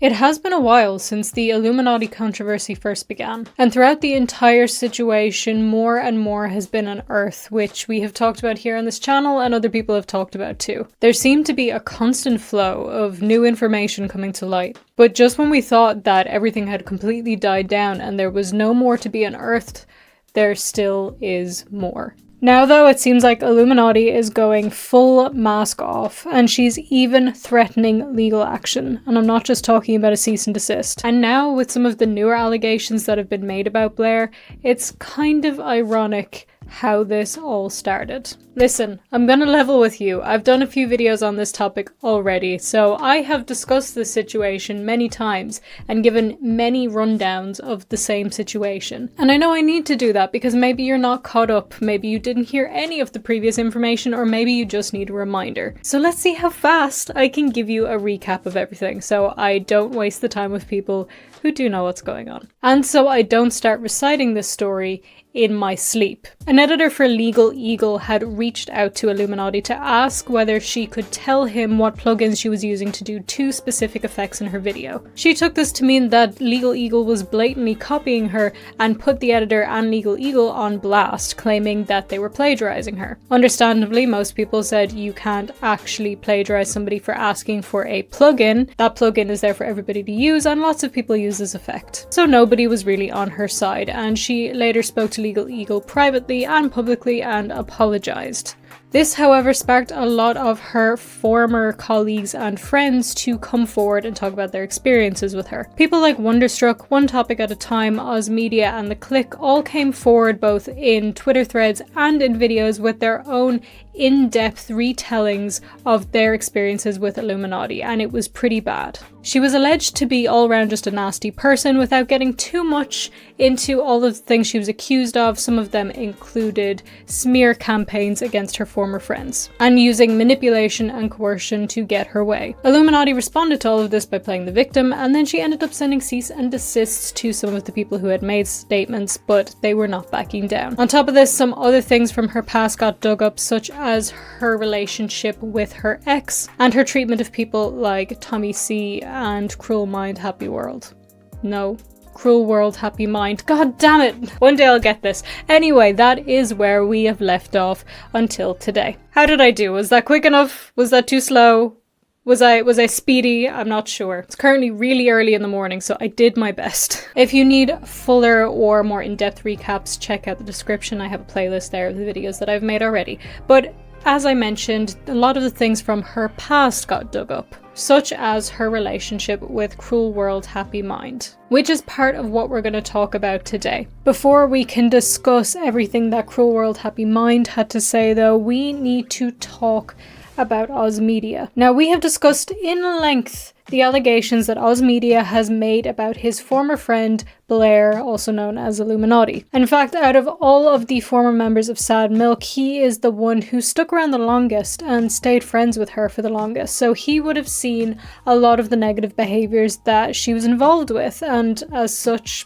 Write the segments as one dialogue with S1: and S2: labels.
S1: It has been a while since the Illuminati controversy first began, and throughout the entire situation more and more has been unearthed, which we have talked about here on this channel and other people have talked about too. There seemed to be a constant flow of new information coming to light, but just when we thought that everything had completely died down and there was no more to be unearthed, there still is more. Now though, it seems like Illuminaughtii is going full mask off, and she's even threatening legal action. And I'm not just talking about a cease and desist. And now with some of the newer allegations that have been made about Blair, it's kind of ironic how this all started. Listen, I'm gonna level with you. I've done a few videos on this topic already, so I have discussed this situation many times and given many rundowns of the same situation. And I know I need to do that because maybe you're not caught up, maybe you didn't hear any of the previous information, or maybe you just need a reminder. So let's see how fast I can give you a recap of everything so I don't waste the time with people who do know what's going on. And so I don't start reciting this story in my sleep. An editor for LegalEagle had reached out to Illuminaughtii to ask whether she could tell him what plugins she was using to do 2 specific effects in her video. She took this to mean that LegalEagle was blatantly copying her and put the editor and LegalEagle on blast, claiming that they were plagiarizing her. Understandably, most people said you can't actually plagiarize somebody for asking for a plugin. That plugin is there for everybody to use and lots of people use this effect. So nobody was really on her side, and she later spoke to LegalEagle privately and publicly and apologized. This, however, sparked a lot of her former colleagues and friends to come forward and talk about their experiences with her. People like Wonderstruck, One Topic at a Time, OzMedia and The Click all came forward both in Twitter threads and in videos with their own in-depth retellings of their experiences with Illuminaughtii, and it was pretty bad. She was alleged to be all around just a nasty person without getting too much into all of the things she was accused of. Some of them included smear campaigns against her former friends and using manipulation and coercion to get her way. Illuminaughtii responded to all of this by playing the victim, and then she ended up sending cease and desists to some of the people who had made statements, but they were not backing down. On top of this, some other things from her past got dug up, such as her relationship with her ex and her treatment of people like Tommy C and Cruel Mind Happy World. No, Cruel World Happy Mind. God damn it! One day I'll get this. Anyway, that is where we have left off until today. How did I do? Was that quick enough? Was that too slow? Was I speedy? I'm not sure. It's currently really early in the morning, so I did my best. If you need fuller or more in-depth recaps, check out the description. I have a playlist there of the videos that I've made already. But as I mentioned, a lot of the things from her past got dug up, such as her relationship with Cruel World Happy Mind, which is part of what we're going to talk about today. Before we can discuss everything that Cruel World Happy Mind had to say though, we need to talk about OzMedia. Now, we have discussed in length the allegations that OzMedia has made about his former friend Blair, also known as Illuminaughtii. In fact, out of all of the former members of Sad Milk, he is the one who stuck around the longest and stayed friends with her for the longest, so he would have seen a lot of the negative behaviors that she was involved with, and as such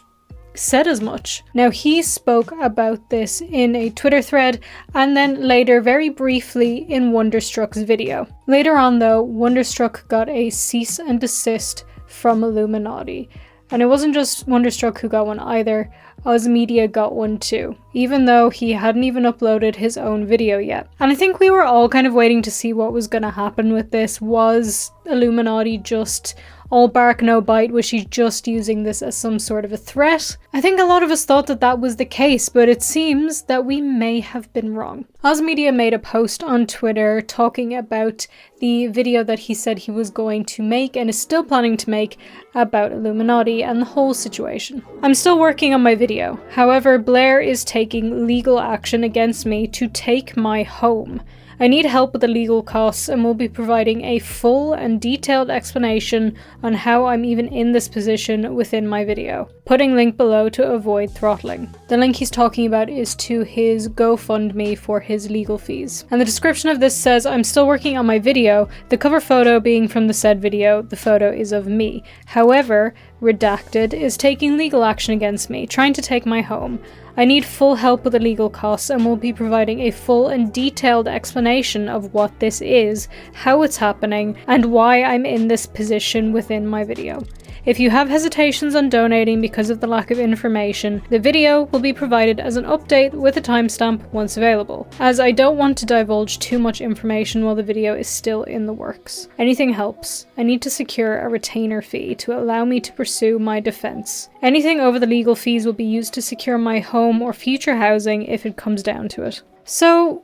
S1: said as much. Now, he spoke about this in a Twitter thread and then later very briefly in Wonderstruck's video. Later on though, Wonderstruck got a cease and desist from Illuminaughtii. And it wasn't just Wonderstruck who got one either, OzMedia got one too, even though he hadn't even uploaded his own video yet. And I think we were all kind of waiting to see what was going to happen with this. Was Illuminaughtii just all bark no bite? Was she just using this as some sort of a threat? I think a lot of us thought that that was the case, but it seems that we may have been wrong. OzMedia made a post on Twitter talking about the video that he said he was going to make and is still planning to make about Illuminaughtii and the whole situation. I'm still working on my video. However, Blair is taking legal action against me to take my home. I need help with the legal costs and will be providing a full and detailed explanation on how I'm even in this position within my video. Putting link below to avoid throttling. The link he's talking about is to his GoFundMe for his legal fees. And the description of this says, I'm still working on my video, the cover photo being from the said video, the photo is of me. However, redacted, is taking legal action against me, trying to take my home. I need full help with the legal costs and will be providing a full and detailed explanation of what this is, how it's happening, and why I'm in this position within my video. If you have hesitations on donating because of the lack of information, the video will be provided as an update with a timestamp once available, as I don't want to divulge too much information while the video is still in the works. Anything helps. I need to secure a retainer fee to allow me to pursue my defense. Anything over the legal fees will be used to secure my home or future housing if it comes down to it. So,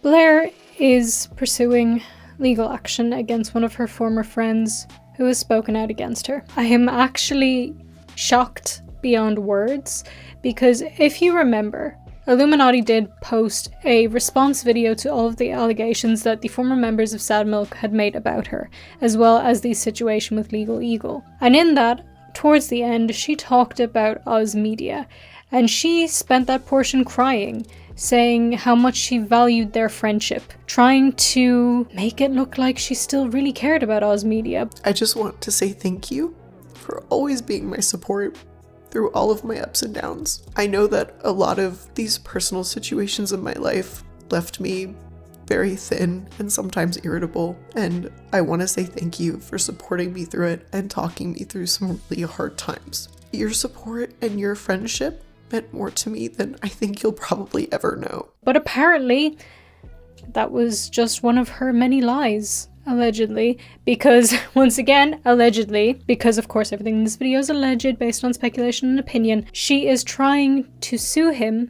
S1: Blair is pursuing legal action against one of her former friends who has spoken out against her. I am actually shocked beyond words, because if you remember, iilluminaughtii did post a response video to all of the allegations that the former members of Sad Milk had made about her, as well as the situation with LegalEagle. And in that, towards the end, she talked about OzMedia, and she spent that portion crying, saying how much she valued their friendship, trying to make it look like she still really cared about OzMedia.
S2: I just want to say thank you for always being my support through all of my ups and downs. I know that a lot of these personal situations in my life left me very thin and sometimes irritable, and I want to say thank you for supporting me through it and talking me through some really hard times. Your support and your friendship meant more to me than I think you'll probably ever know.
S1: But apparently, that was just one of her many lies, allegedly, because, once again, allegedly, because of course everything in this video is alleged based on speculation and opinion, she is trying to sue him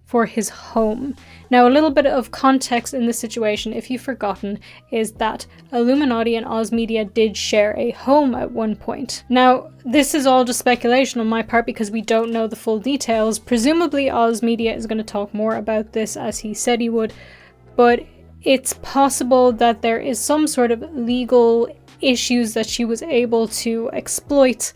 S1: for his home. Now, a little bit of context in this situation, if you've forgotten, is that iilluminaughtii and OzMedia did share a home at one point. Now, this is all just speculation on my part because we don't know the full details. Presumably, OzMedia is going to talk more about this as he said he would, but it's possible that there is some sort of legal issues that she was able to exploit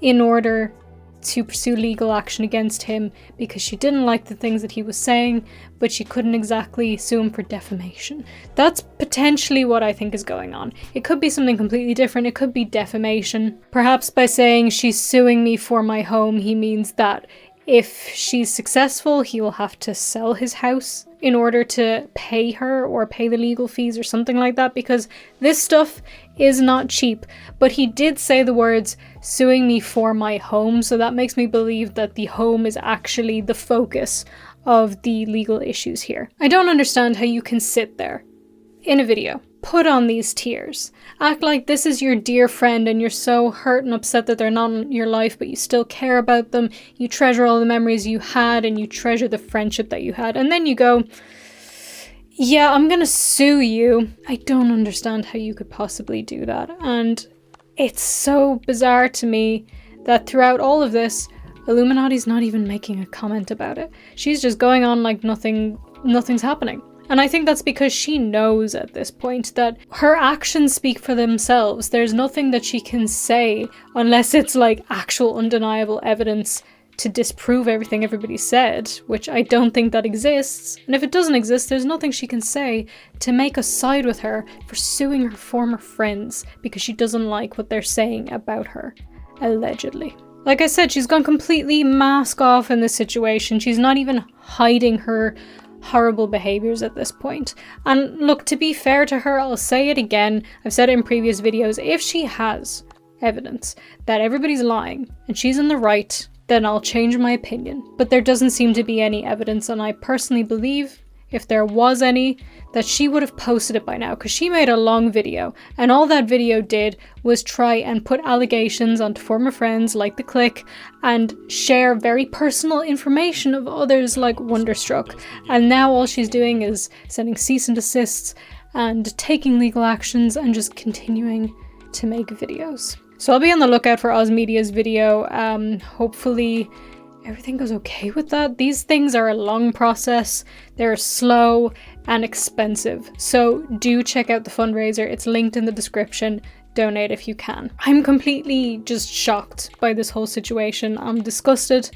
S1: in order to pursue legal action against him, because she didn't like the things that he was saying, but she couldn't exactly sue him for defamation. That's potentially what I think is going on. It could be something completely different. It could be defamation. Perhaps by saying she's suing me for my home, he means that if she's successful, he will have to sell his house in order to pay her or pay the legal fees or something like that, because this stuff is not cheap. But he did say the words, suing me for my home, so that makes me believe that the home is actually the focus of the legal issues here. I don't understand how you can sit there in a video, put on these tears, act like this is your dear friend and you're so hurt and upset that they're not in your life, but you still care about them, you treasure all the memories you had, and you treasure the friendship that you had, and then you go, yeah, I'm gonna sue you. I don't understand how you could possibly do that, and it's so bizarre to me that throughout all of this, iilluminauttii's not even making a comment about it. She's just going on like nothing's happening. And I think that's because she knows at this point that her actions speak for themselves. There's nothing that she can say unless it's like actual undeniable evidence to disprove everything everybody said, which I don't think that exists. And if it doesn't exist, there's nothing she can say to make us side with her for suing her former friends because she doesn't like what they're saying about her, allegedly. Like I said, she's gone completely mask off in this situation. She's not even hiding her horrible behaviors at this point. And look, to be fair to her, I'll say it again, I've said it in previous videos, if she has evidence that everybody's lying and she's in the right, then I'll change my opinion. But there doesn't seem to be any evidence, and I personally believe, if there was any, that she would have posted it by now, because she made a long video, and all that video did was try and put allegations onto former friends like The Click, and share very personal information of others like Wonderstruck, and now all she's doing is sending cease and desists, and taking legal actions, and just continuing to make videos. So I'll be on the lookout for OzMedia's video. Hopefully everything goes okay with that. These things are a long process, they're slow and expensive, so do check out the fundraiser, it's linked in the description, donate if you can. I'm completely just shocked by this whole situation, I'm disgusted,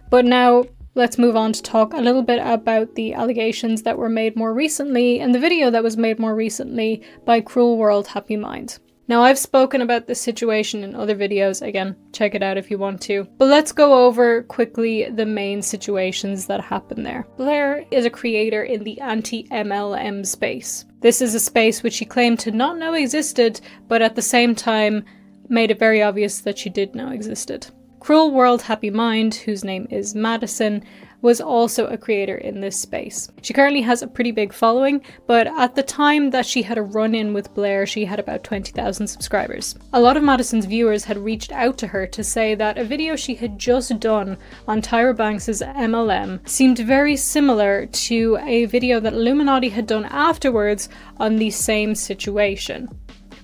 S1: but now let's move on to talk a little bit about the allegations that were made more recently and the video that was made more recently by Cruel World Happy Mind. Now, I've spoken about this situation in other videos, again, check it out if you want to, but let's go over quickly the main situations that happen there. Blair is a creator in the anti-MLM space. This is a space which she claimed to not know existed, but at the same time made it very obvious that she did know existed. Cruel World Happy Mind, whose name is Madison, was also a creator in this space. She currently has a pretty big following, but at the time that she had a run-in with Blair, she had about 20,000 subscribers. A lot of Madison's viewers had reached out to her to say that a video she had just done on Tyra Banks' MLM seemed very similar to a video that iilluminaughtii had done afterwards on the same situation,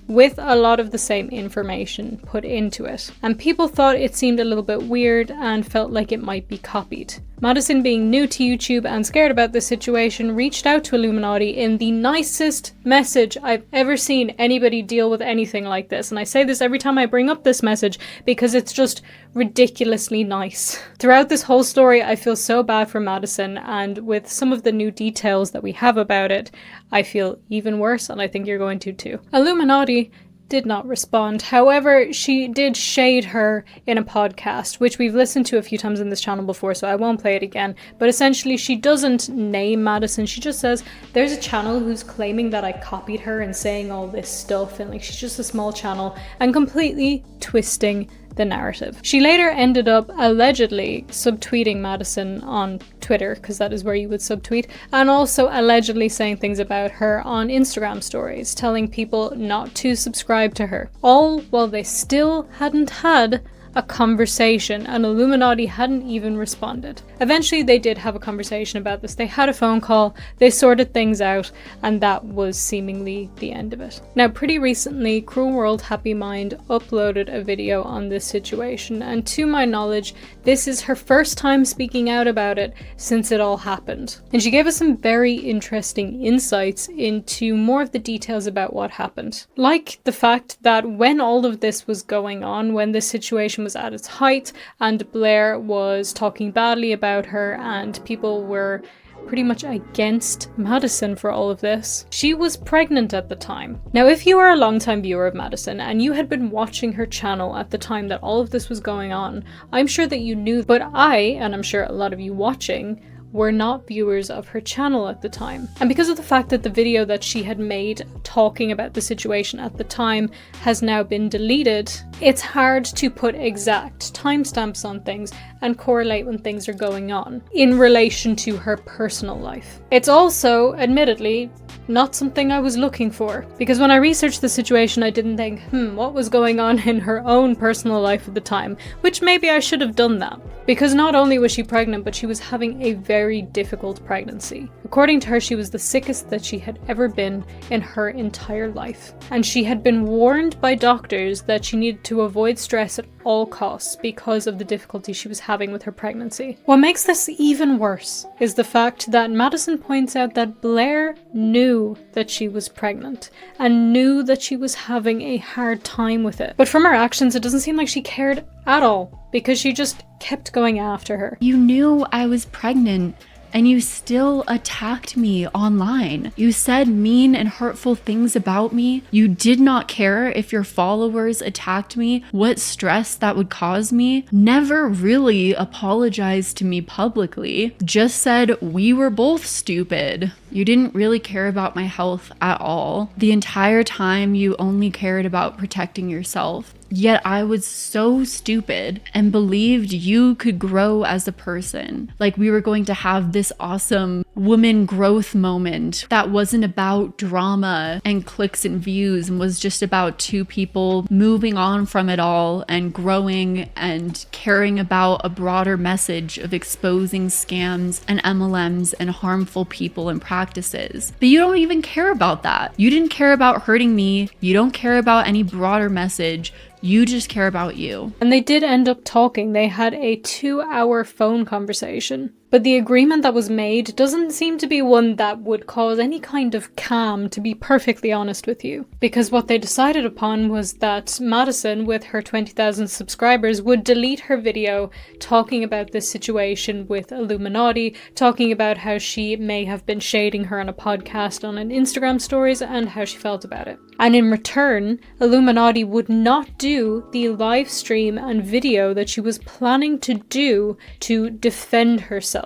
S1: with a lot of the same information put into it. And people thought it seemed a little bit weird and felt like it might be copied. Madison, being new to YouTube and scared about this situation, reached out to iilluminaughtii in the nicest message I've ever seen anybody deal with anything like this. And I say this every time I bring up this message because it's just ridiculously nice. Throughout this whole story, I feel so bad for Madison, and with some of the new details that we have about it, I feel even worse, and I think you're going to too. iilluminaughtii did not respond. However, she did shade her in a podcast, which we've listened to a few times in this channel before, so I won't play it again. But essentially, she doesn't name Madison. She just says, there's a channel who's claiming that I copied her and saying all this stuff, and like she's just a small channel, and completely twisting the narrative. She later ended up allegedly subtweeting Madison on Twitter, because that is where you would subtweet, and also allegedly saying things about her on Instagram stories, telling people not to subscribe to her, all while they still hadn't had a conversation, and iilluminaughtii hadn't even responded. Eventually they did have a conversation about this. They had a phone call, they sorted things out, and that was seemingly the end of it. Now, pretty recently, Cruel World Happy Mind uploaded a video on this situation, and to my knowledge, this is her first time speaking out about it since it all happened. And she gave us some very interesting insights into more of the details about what happened. Like the fact that when all of this was going on, when this situation was at its height and Blair was talking badly about her and people were pretty much against Madison for all of this, she was pregnant at the time. Now, if you are a longtime viewer of Madison and you had been watching her channel at the time that all of this was going on, I'm sure that you knew, but and I'm sure a lot of you watching, were not viewers of her channel at the time. And because of the fact that the video that she had made talking about the situation at the time has now been deleted, it's hard to put exact timestamps on things and correlate when things are going on in relation to her personal life. It's also, admittedly, not something I was looking for, because when I researched the situation, I didn't think, what was going on in her own personal life at the time, which maybe I should have done that. Because not only was she pregnant, but she was having a very difficult pregnancy. According to her, she was the sickest that she had ever been in her entire life. And she had been warned by doctors that she needed to avoid stress at all costs because of the difficulty she was having with her pregnancy. What makes this even worse is the fact that Madison points out that Blair knew that she was pregnant and knew that she was having a hard time with it. But from her actions, it doesn't seem like she cared at all, because she just kept going after her.
S3: You knew I was pregnant, and you still attacked me online. You said mean and hurtful things about me. You did not care if your followers attacked me, what stress that would cause me. Never really apologized to me publicly. Just said we were both stupid. You didn't really care about my health at all. The entire time you only cared about protecting yourself. Yet I was so stupid and believed you could grow as a person. Like we were going to have this awesome woman growth moment that wasn't about drama and clicks and views and was just about two people moving on from it all and growing and caring about a broader message of exposing scams and MLMs and harmful people and practices. But you don't even care about that. You didn't care about hurting me. You don't care about any broader message. You just care about you.
S1: And they did end up talking. They had a 2-hour phone conversation. But the agreement that was made doesn't seem to be one that would cause any kind of calm, to be perfectly honest with you. Because what they decided upon was that Madison, with her 20,000 subscribers, would delete her video talking about this situation with iilluminaughtii, talking about how she may have been shading her on a podcast on an Instagram stories and how she felt about it. And in return, iilluminaughtii would not do the live stream and video that she was planning to do to defend herself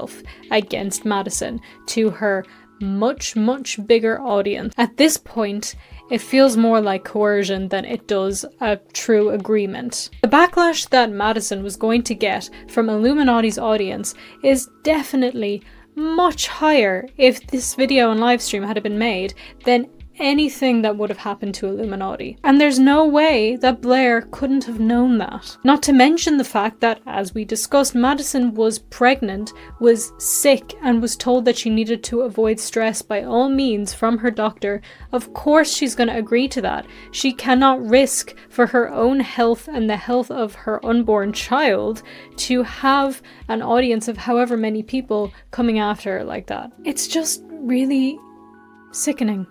S1: against Madison to her much bigger audience. At this point, it feels more like coercion than it does a true agreement. The backlash that Madison was going to get from iilluminauttii's audience is definitely much higher if this video and live stream had been made than anything that would have happened to iilluminaughtii. And there's no way that Blair couldn't have known that. Not to mention the fact that, as we discussed, Madison was pregnant, was sick, and was told that she needed to avoid stress by all means from her doctor. Of course she's going to agree to that. She cannot risk for her own health and the health of her unborn child to have an audience of however many people coming after her like that. It's just really sickening.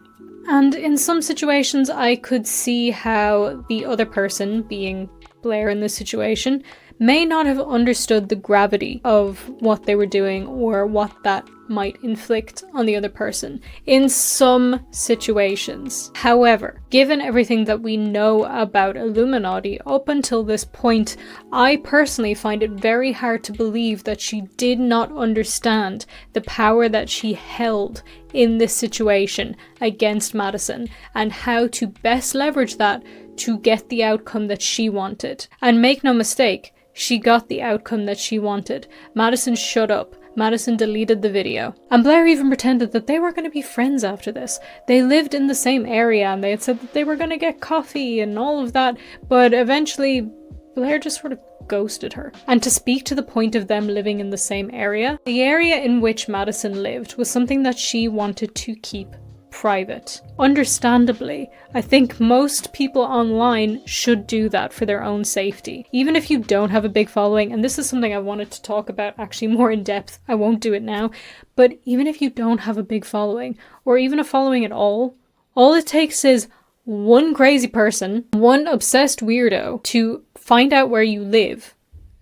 S1: And in some situations, I could see how the other person, being Blair in this situation, may not have understood the gravity of what they were doing or what that might inflict on the other person in some situations. However, given everything that we know about iilluminauttii up until this point, I personally find it very hard to believe that she did not understand the power that she held in this situation against Madison and how to best leverage that to get the outcome that she wanted. And make no mistake, she got the outcome that she wanted. Madison shut up. Madison deleted the video. And Blair even pretended that they were going to be friends after this. They lived in the same area and they had said that they were going to get coffee and all of that. But eventually, Blair just sort of ghosted her. And to speak to the point of them living in the same area, the area in which Madison lived was something that she wanted to keep private. Understandably, I think most people online should do that for their own safety. Even if you don't have a big following, and this is something I wanted to talk about actually more in depth, I won't do it now, but even if you don't have a big following, or even a following at all it takes is one crazy person, one obsessed weirdo to find out where you live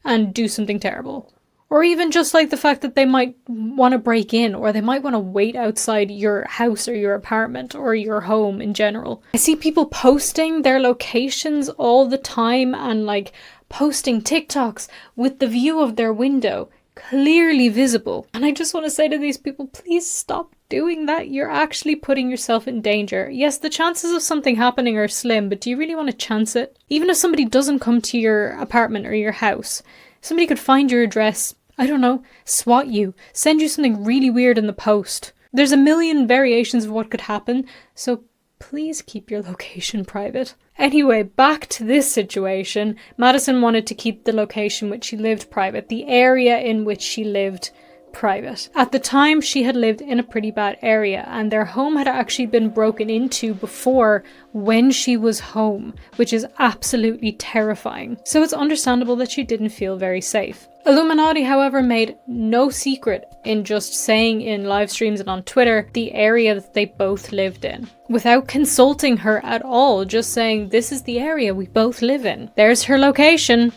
S1: and do something terrible. Or even just like the fact that they might want to break in, or they might want to wait outside your house or your apartment or your home in general. I see people posting their locations all the time and like posting TikToks with the view of their window clearly visible. And I just want to say to these people, please stop doing that. You're actually putting yourself in danger. Yes, the chances of something happening are slim, but do you really want to chance it? Even if somebody doesn't come to your apartment or your house, somebody could find your address, I don't know, swat you, send you something really weird in the post. There's a million variations of what could happen, so please keep your location private. Anyway, back to this situation. Madison wanted to keep the location which she lived private, the area in which she lived private. At the time, she had lived in a pretty bad area, and their home had actually been broken into before when she was home, which is absolutely terrifying. So it's understandable that she didn't feel very safe. iilluminauttii, however, made no secret in just saying in live streams and on Twitter the area that they both lived in, without consulting her at all, just saying, this is the area we both live in. There's her location.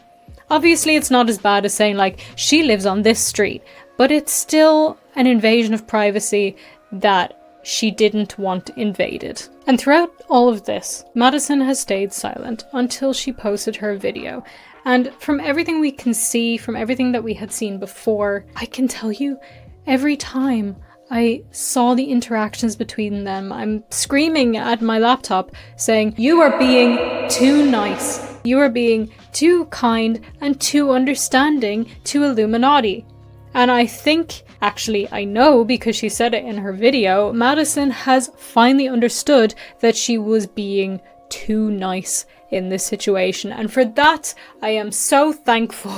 S1: Obviously, it's not as bad as saying, like, she lives on this street, but it's still an invasion of privacy that she didn't want invaded. And throughout all of this, Madison has stayed silent until she posted her video. And from everything we can see, from everything that we had seen before, I can tell you, every time I saw the interactions between them, I'm screaming at my laptop saying, you are being too nice. You are being too kind and too understanding to iilluminauttii. And I think, actually I know because she said it in her video, Madison has finally understood that she was being too nice in this situation. And for that, I am so thankful.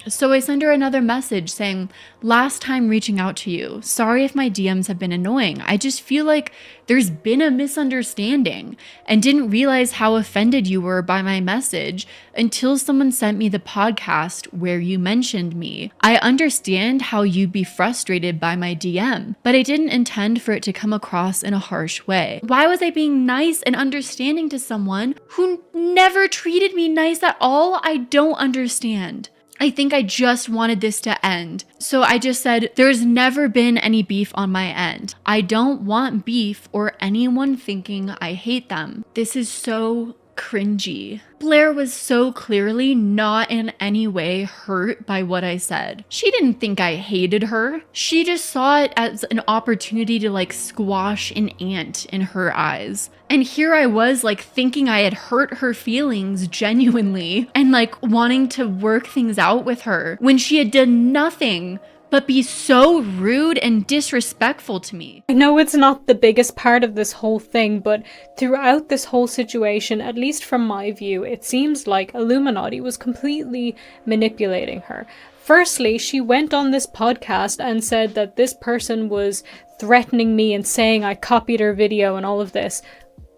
S3: So I send her another message saying, last time reaching out to you, sorry if my DMs have been annoying. I just feel like there's been a misunderstanding and didn't realize how offended you were by my message until someone sent me the podcast where you mentioned me. I understand how you'd be frustrated by my DM, but I didn't intend for it to come across in a harsh way. Why was I being nice and understanding to someone who never treated me nice at all? I don't understand. I think I just wanted this to end. So I just said, there's never been any beef on my end. I don't want beef or anyone thinking I hate them. This is so cringy. Blair was so clearly not in any way hurt by what I said. She didn't think I hated her. She just saw it as an opportunity to like squash an ant in her eyes. And here I was like thinking I had hurt her feelings genuinely and like wanting to work things out with her when she had done nothing but be so rude and disrespectful to me.
S1: I know it's not the biggest part of this whole thing, but throughout this whole situation, at least from my view, it seems like iilluminaughtii was completely manipulating her. Firstly, she went on this podcast and said that this person was threatening me and saying I copied her video and all of this,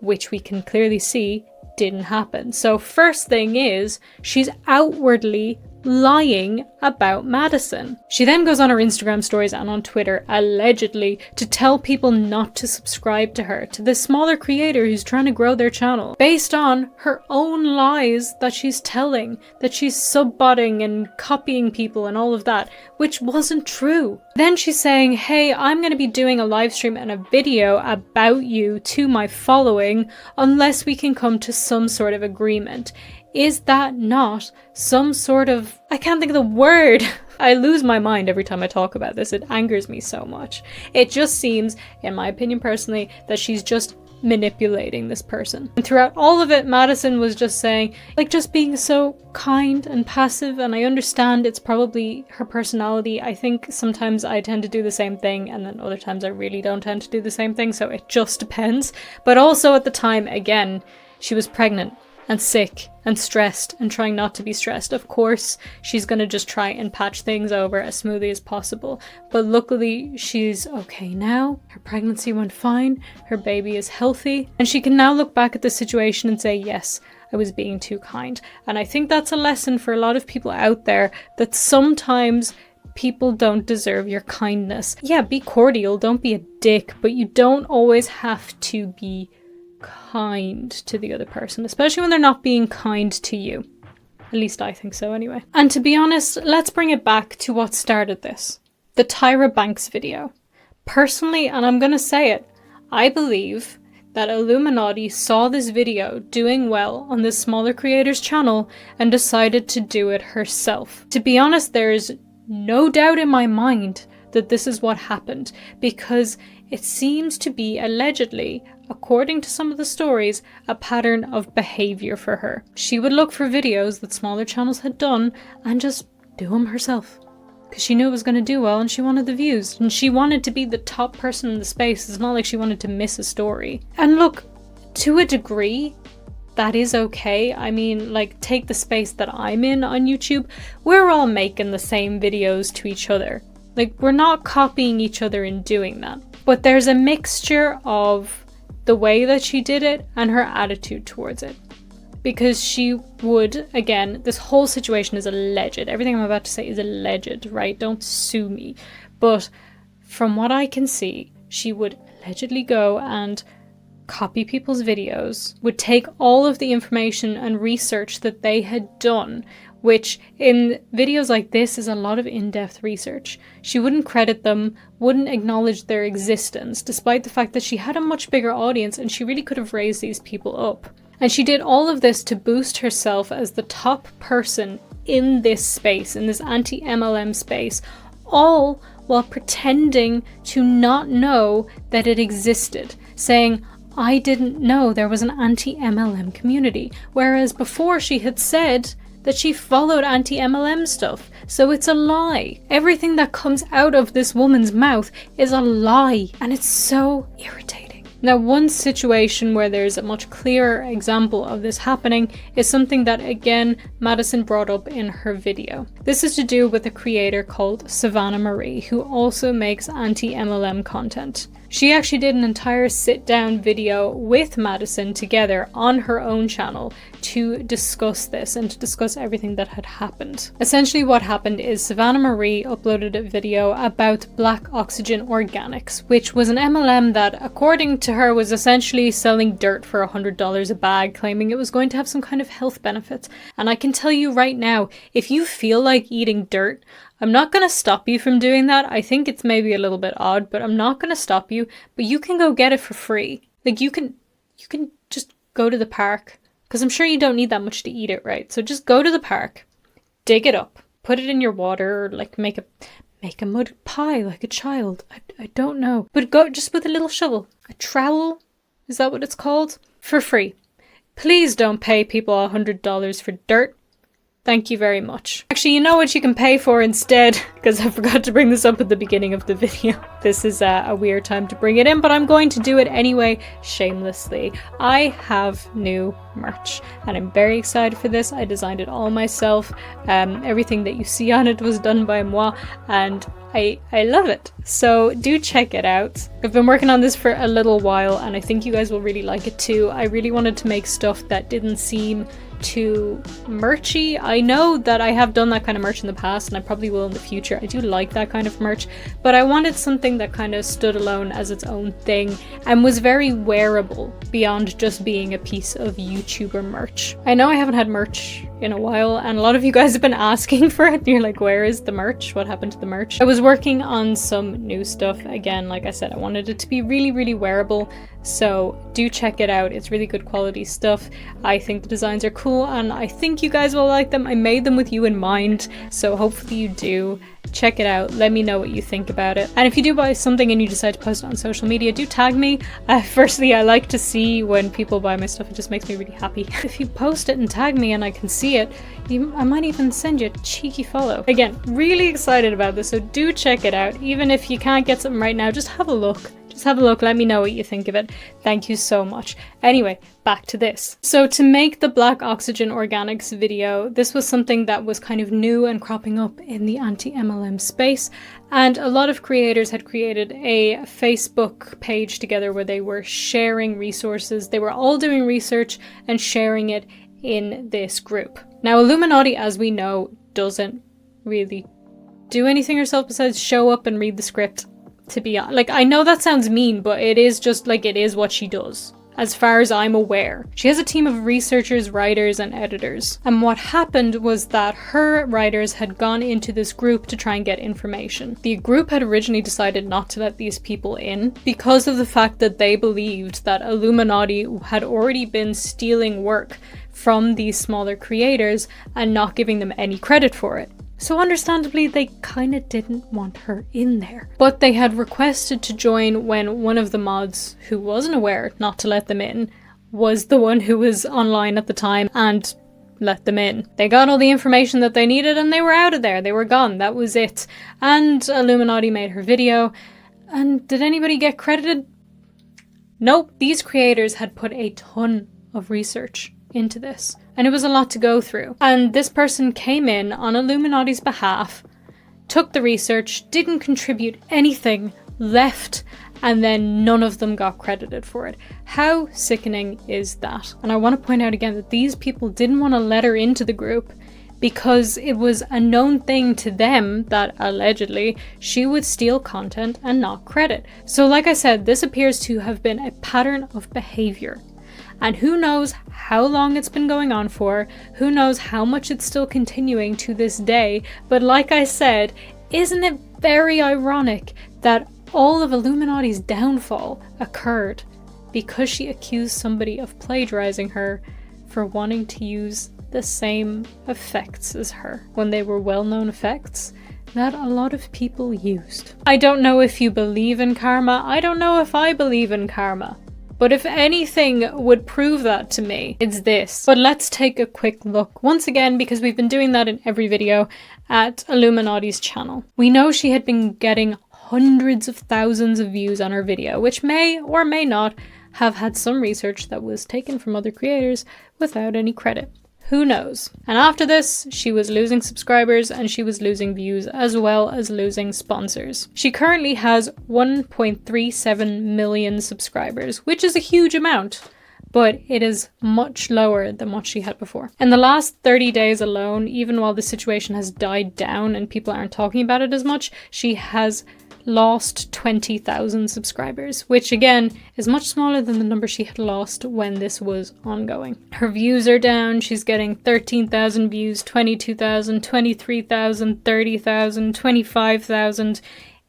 S1: which we can clearly see didn't happen. So first thing is, she's outwardly lying about Madison. She then goes on her Instagram stories and on Twitter, allegedly, to tell people not to subscribe to her, to this smaller creator who's trying to grow their channel, based on her own lies that she's telling, that she's subbotting and copying people and all of that, which wasn't true. Then she's saying, hey, I'm going to be doing a live stream and a video about you to my following unless we can come to some sort of agreement. Is that not some sort of... I can't think of the word. I lose my mind every time I talk about this. It angers me so much. It just seems, in my opinion personally, that she's just manipulating this person. And throughout all of it, Madison was just saying, like, just being so kind and passive, and I understand it's probably her personality. I think sometimes I tend to do the same thing, and then other times I really don't tend to do the same thing, so it just depends. But also at the time, again, she was pregnant and sick and stressed and trying not to be stressed. Of course, she's going to just try and patch things over as smoothly as possible. But luckily, she's okay now. Her pregnancy went fine. Her baby is healthy. And she can now look back at the situation and say, yes, I was being too kind. And I think that's a lesson for a lot of people out there, that sometimes people don't deserve your kindness. Yeah, be cordial, don't be a dick, but you don't always have to be kind to the other person, especially when they're not being kind to you. At least I think so anyway. And to be honest, let's bring it back to what started this. The Tyra Banks video. Personally, and I'm gonna say it, I believe that iilluminaughtii saw this video doing well on this smaller creator's channel and decided to do it herself. To be honest, there is no doubt in my mind that this is what happened, because it seems to be, allegedly, according to some of the stories, a pattern of behavior for her. She would look for videos that smaller channels had done and just do them herself, because she knew it was going to do well and she wanted the views, and she wanted to be the top person in the space. It's not like she wanted to miss a story. And look, to a degree, that is okay. I mean, like, take the space that I'm in on YouTube. We're all making the same videos to each other. Like, we're not copying each other in doing that. But there's a mixture of the way that she did it and her attitude towards it. Because she would, again, this whole situation is alleged. Everything I'm about to say is alleged, right? Don't sue me. But from what I can see, she would allegedly go and copy people's videos, would take all of the information and research that they had done, which in videos like this is a lot of in-depth research. She wouldn't credit them, wouldn't acknowledge their existence, despite the fact that she had a much bigger audience and she really could have raised these people up. And she did all of this to boost herself as the top person in this space, in this anti-MLM space, all while pretending to not know that it existed, saying, I didn't know there was an anti-MLM community, whereas before she had said that she followed anti-MLM stuff. So it's a lie. Everything that comes out of this woman's mouth is a lie, and it's so irritating. Now, one situation where there's a much clearer example of this happening is something that, again, Madison brought up in her video. This is to do with a creator called Savannah Marie, who also makes anti-MLM content. She actually did an entire sit-down video with Madison together on her own channel to discuss this and to discuss everything that had happened. Essentially what happened is Savannah Marie uploaded a video about Black Oxygen Organics, which was an MLM that, according to her, was essentially selling dirt for $100 a bag, claiming it was going to have some kind of health benefits. And I can tell you right now, if you feel like eating dirt, I'm not going to stop you from doing that. I think it's maybe a little bit odd, but I'm not going to stop you. But you can go get it for free. Like, you can just go to the park, because I'm sure you don't need that much to eat it, right? So just go to the park, dig it up, put it in your water, or like make a mud pie like a child. I don't know. But go just with a little shovel, a trowel, Is that what it's called? For free. Please don't pay people $100 for dirt. Thank you very much. Actually, you know what you can pay for instead? Because I forgot to bring this up at the beginning of the video. This is a weird time to bring it in, but I'm going to do it anyway, shamelessly. I have new merch, and I'm very excited for this. I designed it all myself. Everything that you see on it was done by moi, and I love it. So do check it out. I've been working on this for a little while, and I think you guys will really like it too. I really wanted to make stuff that didn't seem too merchy. I know that I have done that kind of merch in the past, and I probably will in the future. I do like that kind of merch, but I wanted something that kind of stood alone as its own thing and was very wearable beyond just being a piece of YouTuber merch. I know I haven't had merch in a while, and a lot of you guys have been asking for it. You're like, where is the merch? What happened to the merch? I was working on some new stuff. Again, like I said, I wanted it to be really, really wearable. So do check it out. It's really good quality stuff. I think the designs are cool, and I think you guys will like them. I made them with you in mind, so hopefully you do. Check it out. Let me know what you think about it. And if you do buy something and you decide to post it on social media, do tag me. Firstly, I like to see when people buy my stuff. It just makes me really happy. If you post it and tag me and I can see it, I might even send you a cheeky follow. Again, really excited about this, so do check it out. Even if you can't get something right now, just have a look. Just have a look, let me know what you think of it. Thank you so much. Anyway, back to this. So to make the Black Oxygen Organics video, this was something that was kind of new and cropping up in the anti-MLM space. And a lot of creators had created a Facebook page together where they were sharing resources. They were all doing research and sharing it in this group. Now, iilluminaughtii, as we know, doesn't really do anything herself besides show up and read the script. To be honest, like, I know that sounds mean, but it is just like, it is what she does. As far as I'm aware. She has a team of researchers, writers, and editors. And what happened was that her writers had gone into this group to try and get information. The group had originally decided not to let these people in because of the fact that they believed that iilluminaughtii had already been stealing work from these smaller creators and not giving them any credit for it. So understandably, they kind of didn't want her in there. But they had requested to join when one of the mods, who wasn't aware not to let them in, was the one who was online at the time and let them in. They got all the information that they needed and they were out of there. They were gone. That was it. And iilluminaughtii made her video. And did anybody get credited? Nope. These creators had put a ton of research into this. And it was a lot to go through. And this person came in on iilluminauttii's behalf, took the research, didn't contribute anything, left, and then none of them got credited for it. How sickening is that? And I want to point out again that these people didn't want to let her into the group because it was a known thing to them that allegedly she would steal content and not credit. So like I said, this appears to have been a pattern of behavior. And who knows how long it's been going on for, who knows how much it's still continuing to this day, but like I said, isn't it very ironic that all of iilluminaughtii's downfall occurred because she accused somebody of plagiarizing her for wanting to use the same effects as her, when they were well-known effects that a lot of people used. I don't know if you believe in karma, I don't know if I believe in karma. But if anything would prove that to me, it's this. But let's take a quick look, once again, because we've been doing that in every video, at iilluminaughtii's channel. We know she had been getting hundreds of thousands of views on her video, which may or may not have had some research that was taken from other creators without any credit. Who knows? And after this, she was losing subscribers and she was losing views as well as losing sponsors. She currently has 1.37 million subscribers, which is a huge amount, but it is much lower than what she had before. In the last 30 days alone, even while the situation has died down and people aren't talking about it as much, she has lost 20,000 subscribers, which again is much smaller than the number she had lost when this was ongoing. Her views are down. She's getting 13,000 views, 22,000, 23,000, 30,000, 25,000.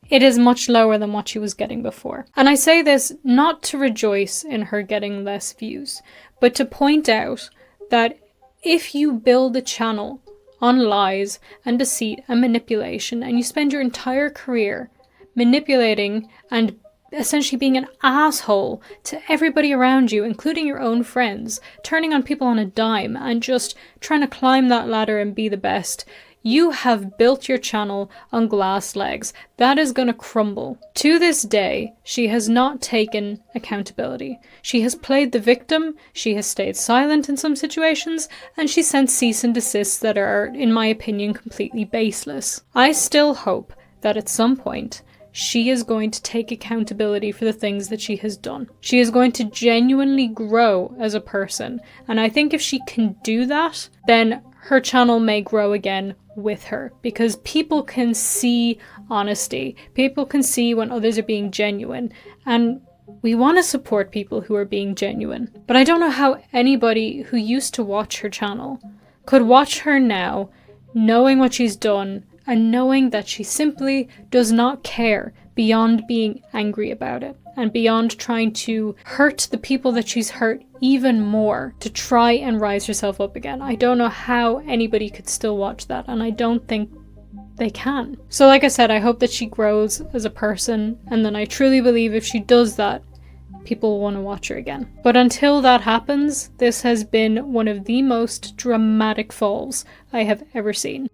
S1: It is much lower than what she was getting before. And I say this not to rejoice in her getting less views, but to point out that if you build a channel on lies and deceit and manipulation, and you spend your entire career manipulating and essentially being an asshole to everybody around you, including your own friends, turning on people on a dime and just trying to climb that ladder and be the best, you have built your channel on glass legs. That is going to crumble. To this day, she has not taken accountability. She has played the victim, she has stayed silent in some situations, and she sent cease and desists that are, in my opinion, completely baseless. I still hope that at some point, she is going to take accountability for the things that she has done. She is going to genuinely grow as a person. And I think if she can do that, then her channel may grow again with her, because people can see honesty. People can see when others are being genuine, and we want to support people who are being genuine. But I don't know how anybody who used to watch her channel could watch her now, knowing what she's done and knowing that she simply does not care beyond being angry about it and beyond trying to hurt the people that she's hurt even more to try and rise herself up again. I don't know how anybody could still watch that, and I don't think they can. So like I said, I hope that she grows as a person, and then I truly believe if she does that, people will want to watch her again. But until that happens, this has been one of the most dramatic falls I have ever seen.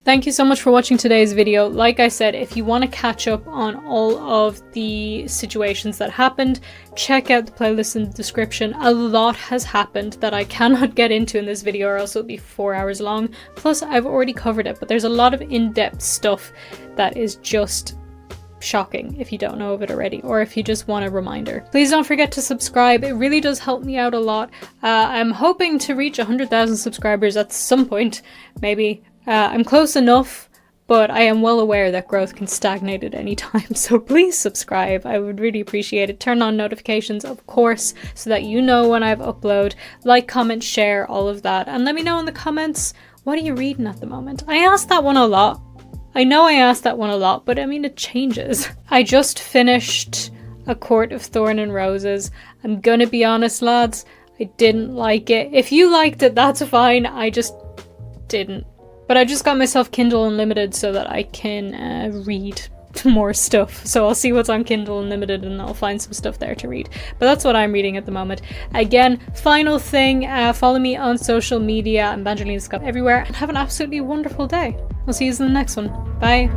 S1: Thank you so much for watching today's video. Like I said, if you want to catch up on all of the situations that happened, check out the playlist in the description. A lot has happened that I cannot get into in this video, or else it'll be 4 hours long. Plus, I've already covered it, but there's a lot of in-depth stuff that is just shocking if you don't know of it already, or if you just want a reminder. Please don't forget to subscribe. It really does help me out a lot. I'm hoping to reach 100,000 subscribers at some point, maybe. I'm close enough, but I am well aware that growth can stagnate at any time, so please subscribe. I would really appreciate it. Turn on notifications, of course, so that you know when I've uploaded. Like, comment, share, all of that. And let me know in the comments, what are you reading at the moment? I asked that one a lot. I know I asked that one a lot, but I mean, it changes. I just finished A Court of Thorn and Roses. I'm gonna be honest, lads, I didn't like it. If you liked it, that's fine. I just didn't. But I just got myself Kindle Unlimited so that I can read more stuff. So I'll see what's on Kindle Unlimited and I'll find some stuff there to read. But that's what I'm reading at the moment. Again, final thing, follow me on social media. I'm VangelinaSkov everywhere. And have an absolutely wonderful day. I'll see you in the next one. Bye.